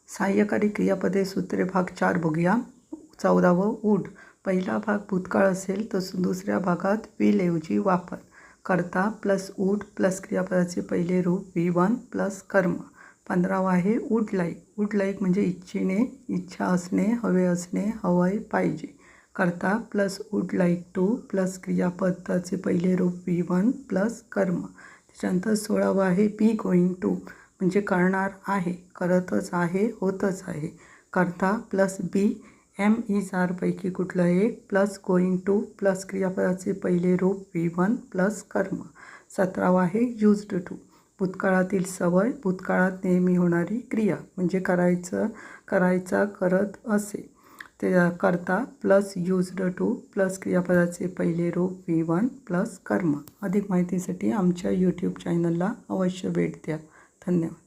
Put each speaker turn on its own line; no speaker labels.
सहाय्यकारी क्रियापदे सूत्रे भाग 4 बघूया. 14व उड. पहिला भाग भूतकाळ असेल तर दुसऱ्या भागात विल ऐवजी वापर. कर्ता प्लस उड प्लस क्रियापदाचे पहिले रूप V1 प्लस कर्म. 15वा आहे वुड लाईक. वुड लाईक म्हणजे इच्छेने, इच्छा असणे, हवे असणे, हवंय, पाहिजे. कर्ता plus would like two plus क्रियापदाचे पहिले रूप V1 प्लस कर्म. त्याच्यानंतर 16वा आहे बी गोईंग टू म्हणजे करणार आहे, करतच आहे, होतच आहे. कर्ता प्लस बी इज आर पैकी कुठलं एक प्लस गोईंग टू प्लस क्रियापदाचे पहिले रूप V1 प्लस कर्म. 17वा आहे यूज्ड टू. भूतकाळातील सवय, भूतकाळात नेहमी होणारी क्रिया म्हणजे करायचा करत असे. ते कर्ता प्लस यूज्ड टू प्लस क्रियापदाचे पहिले रूप V1 प्लस कर्म. अधिक माहितीसाठी आमच्या यूट्यूब चॅनलला अवश्य भेट द्या. धन्यवाद.